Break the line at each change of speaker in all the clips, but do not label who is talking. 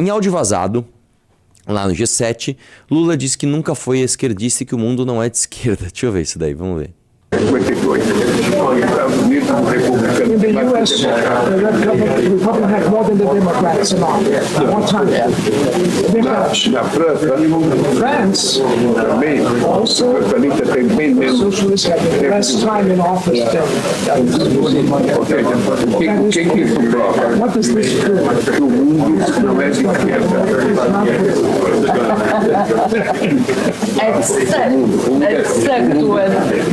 Em áudio vazado, lá no G7, Lula disse que nunca foi esquerdista e que o mundo não é de esquerda. Deixa eu ver isso daí, vamos ver.
52. Estados Unidos, republicano.
In the U.S., the Republicans have more than the Democrats now. What time?
Na França,
France
também, o socialista tem bem menos.
socialists have less time in office
Ou seja, o que isso prova?
What does this prove?
Que o mundo não é de esquerda.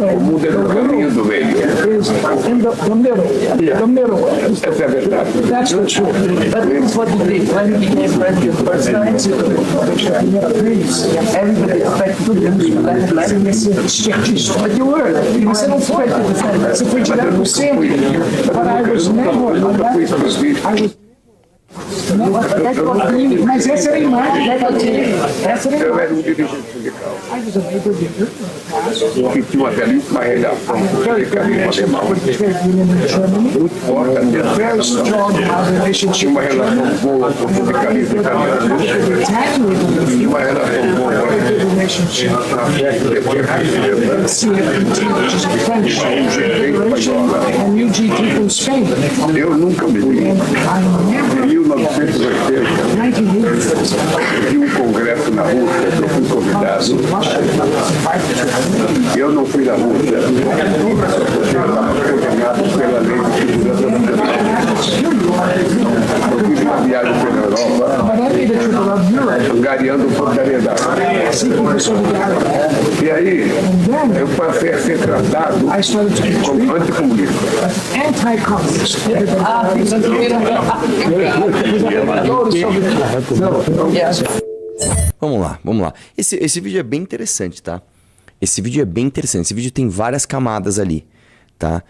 O mundo é do caminho do meio.
Is in the middle. The middle.
Essa é a verdade.
That's the truth.
But this is what he did when he became president the first time. Everybody expected him to let But you were.
Você não foi. Você foi direto pro centro. But I was never. Mas essa era a imagem. Essa era a
Eu
imagem.
era um dirigente sindical
I was a labor leader,
que tinha uma belíssima relação com o sindicalismo alemão.
trade union in Germany.
Muito forte,
Very strong relationship.
tinha uma relação boa com o sindicalismo italiano,
Italian labor
tinha uma relação boa com
leader relationship. CFPT, which is a French federation, and UGT from Spain.
Eu nunca me vi.
And I never,
Em 1980,
1980,
de um congresso na Rússia, que eu fui convidado. Eu não fui na Rússia, eu estava coordenado pela lei de segurança nacional. Eu fiz uma viagem pela Europa,
but I made a trip around Europe,
angariando solidariedade.
seeking for solidarity.
E aí, eu passei a ser tratado
I started to be
como
treated
anticomunista.
as anti-communist.
Yes.
Vamos lá, vamos lá. Esse vídeo é bem interessante, tá? Esse vídeo é bem interessante. Esse vídeo tem várias camadas ali, tá?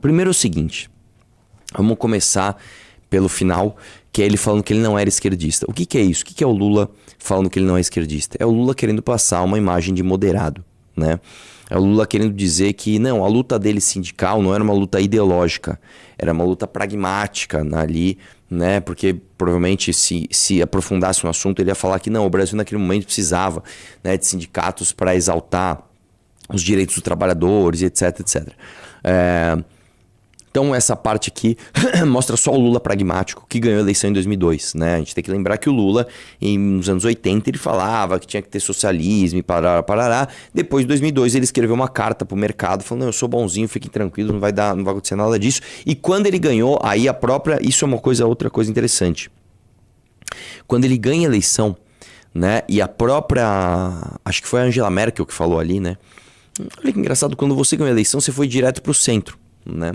Primeiro é o seguinte. Vamos começar pelo final, que é ele falando que ele não era esquerdista. O que que é isso? O que que é o Lula falando que ele não é esquerdista? É o Lula querendo passar uma imagem de moderado, né? É o Lula querendo dizer que, não, a luta dele sindical não era uma luta ideológica, era uma luta pragmática ali, né? Porque provavelmente se aprofundasse no assunto, ele ia falar que não, o Brasil naquele momento precisava, né, de sindicatos para exaltar os direitos dos trabalhadores, etc, etc. Então essa parte aqui mostra só o Lula pragmático que ganhou a eleição em 2002, né? A gente tem que lembrar que o Lula, nos anos 80, ele falava que tinha que ter socialismo e parará. Depois de 2002 ele escreveu uma carta pro mercado falando, não, eu sou bonzinho, fiquem tranquilos, não vai acontecer nada disso. E quando ele ganhou, aí isso é outra coisa interessante. Quando ele ganha a eleição, né? E a própria, acho que foi a Angela Merkel que falou ali, né? Olha que engraçado, quando você ganhou a eleição, você foi direto pro centro, né?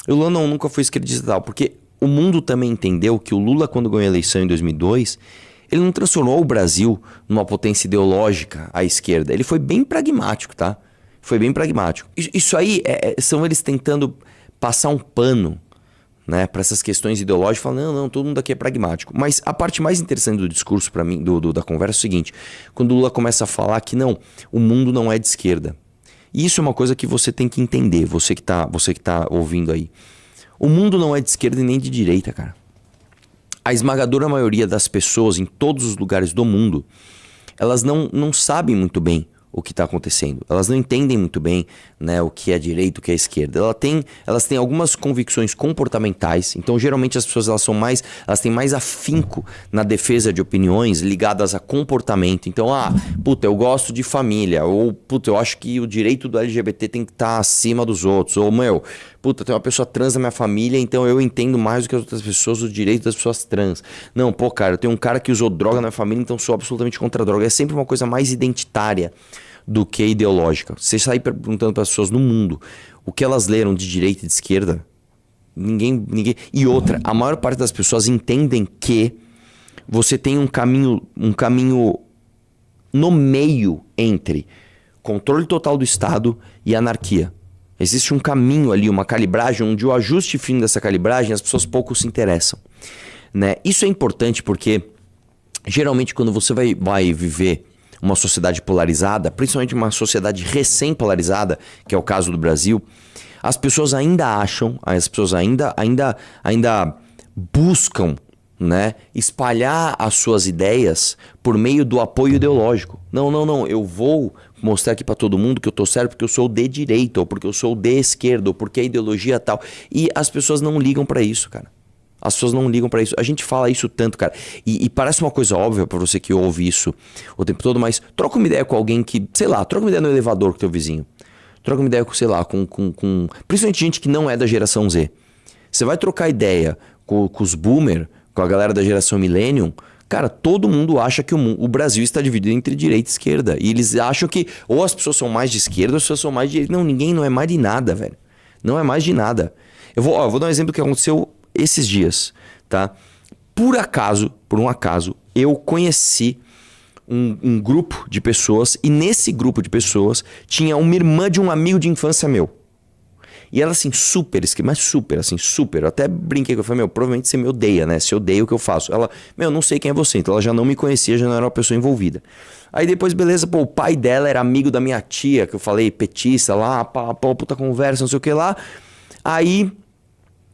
O Lula nunca foi esquerdista tal, porque o mundo também entendeu que o Lula, quando ganhou a eleição em 2002, ele não transformou o Brasil numa potência ideológica à esquerda. Ele foi bem pragmático, tá? Foi bem pragmático. Isso aí são eles tentando passar um pano, né, para essas questões ideológicas, falando, não, todo mundo aqui é pragmático. Mas a parte mais interessante do discurso para mim, da conversa é o seguinte, quando o Lula começa a falar que não, o mundo não é de esquerda. E isso é uma coisa que você tem que entender, você que tá ouvindo aí. O mundo não é de esquerda e nem de direita, cara. A esmagadora maioria das pessoas em todos os lugares do mundo, elas não sabem muito bem o que está acontecendo. Elas não entendem muito bem, né, o que é direita, o que é esquerda. Elas têm algumas convicções comportamentais. Então, geralmente, as pessoas elas têm mais afinco na defesa de opiniões ligadas a comportamento. Então, puta, eu gosto de família. Ou, puta, eu acho que o direito do LGBT tem que estar acima dos outros. Ou, puta, tem uma pessoa trans na minha família, então eu entendo mais do que as outras pessoas o direito das pessoas trans. Não, pô, cara, eu tenho um cara que usou droga na minha família, então sou absolutamente contra a droga. É sempre uma coisa mais identitária do que ideológica. Você sair perguntando para as pessoas no mundo o que elas leram de direita e de esquerda, ninguém... E outra, a maior parte das pessoas entendem que você tem um caminho no meio entre controle total do Estado e anarquia. Existe um caminho ali, uma calibragem, onde o ajuste fino dessa calibragem as pessoas pouco se interessam, né? Isso é importante porque geralmente quando você vai viver uma sociedade polarizada, principalmente uma sociedade recém-polarizada, que é o caso do Brasil, as pessoas ainda acham, as pessoas ainda buscam, né, espalhar as suas ideias por meio do apoio ideológico. Não, eu vou mostrar aqui para todo mundo que eu tô certo porque eu sou de direita, ou porque eu sou de esquerda, ou porque a ideologia tal. E as pessoas não ligam para isso, cara. As pessoas não ligam pra isso. A gente fala isso tanto, cara. E parece uma coisa óbvia pra você que ouve isso o tempo todo, mas troca uma ideia com alguém que, sei lá, troca uma ideia no elevador com teu vizinho. Troca uma ideia com, sei lá, com principalmente gente que não é da geração Z. Você vai trocar ideia com os boomer, com a galera da geração millennium, cara, todo mundo acha que o Brasil está dividido entre direita e esquerda. E eles acham que ou as pessoas são mais de esquerda ou as pessoas são mais de direita. Não, ninguém não é mais de nada, velho. Não é mais de nada. Eu vou dar um exemplo que aconteceu esses dias, tá? Por um acaso, eu conheci um grupo de pessoas e nesse grupo de pessoas tinha uma irmã de um amigo de infância meu. E ela assim, mas super, assim, super. Eu até brinquei com ela, falei, provavelmente você me odeia, né? Você odeia o que eu faço. Ela, não sei quem é você. Então ela já não me conhecia, já não era uma pessoa envolvida. Aí depois, beleza, o pai dela era amigo da minha tia, que eu falei, petista lá, puta conversa, não sei o que lá. Aí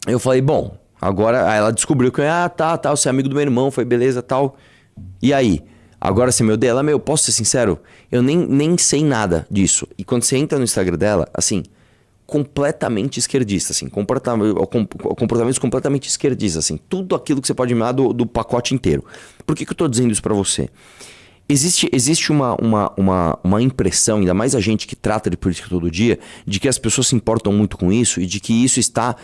eu falei, bom, agora ela descobriu que você é amigo do meu irmão, foi beleza, tal. E aí? Agora você me odeia? Ela, posso ser sincero? Eu nem sei nada disso. E quando você entra no Instagram dela, assim, completamente esquerdista, assim, comportamentos completamente esquerdistas, assim, tudo aquilo que você pode imaginar do pacote inteiro. Por que eu tô dizendo isso pra você? Existe uma impressão, ainda mais a gente que trata de política todo dia, de que as pessoas se importam muito com isso e de que isso está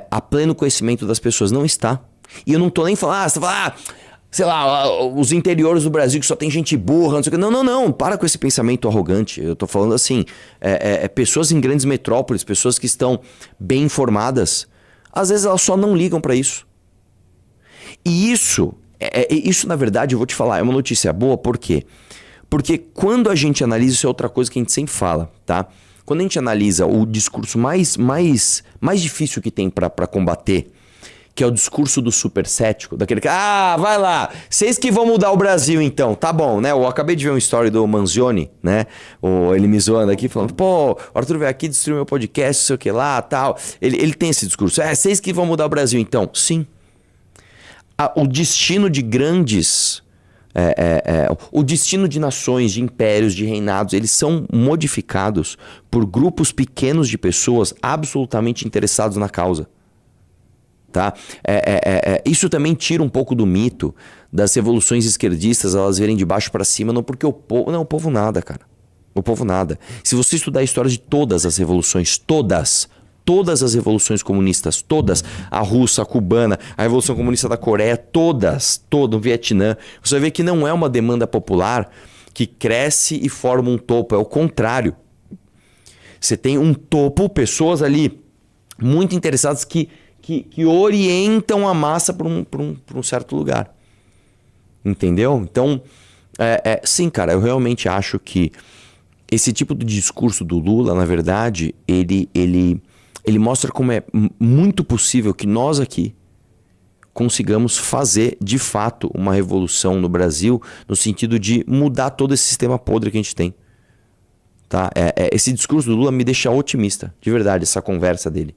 a pleno conhecimento das pessoas. Não está. E eu não tô nem falando, você fala, sei lá, os interiores do Brasil que só tem gente burra, não sei o que. Não, para com esse pensamento arrogante. Eu tô falando assim, pessoas em grandes metrópoles, pessoas que estão bem informadas, às vezes elas só não ligam para isso. E isso, na verdade, eu vou te falar, é uma notícia boa, por quê? Porque quando a gente analisa, isso é outra coisa que a gente sempre fala, tá? Quando a gente analisa o discurso mais difícil que tem para combater, que é o discurso do super cético, daquele que, vai lá, vocês que vão mudar o Brasil então, tá bom, né? Eu acabei de ver uma story do Manzioni, né? Ele me zoando aqui, falando, o Arthur veio aqui destruir meu podcast, não sei o que lá, tal. Ele tem esse discurso, vocês que vão mudar o Brasil então. Sim. O destino de grandes... o destino de nações, de impérios, de reinados, eles são modificados por grupos pequenos de pessoas absolutamente interessados na causa. Tá? Isso também tira um pouco do mito das revoluções esquerdistas, elas virem de baixo para cima, não porque o povo nada, cara. O povo nada. Se você estudar a história de todas as revoluções, todas as revoluções comunistas, todas, a russa, a cubana, a revolução comunista da Coreia, todo o Vietnã, você vai ver que não é uma demanda popular que cresce e forma um topo, é o contrário. Você tem um topo, pessoas ali muito interessadas que orientam a massa para um certo lugar. Entendeu? Então, sim, cara, eu realmente acho que esse tipo de discurso do Lula, na verdade, ele mostra como é muito possível que nós aqui consigamos fazer, de fato, uma revolução no Brasil, no sentido de mudar todo esse sistema podre que a gente tem. Tá? Esse discurso do Lula me deixa otimista, de verdade, essa conversa dele.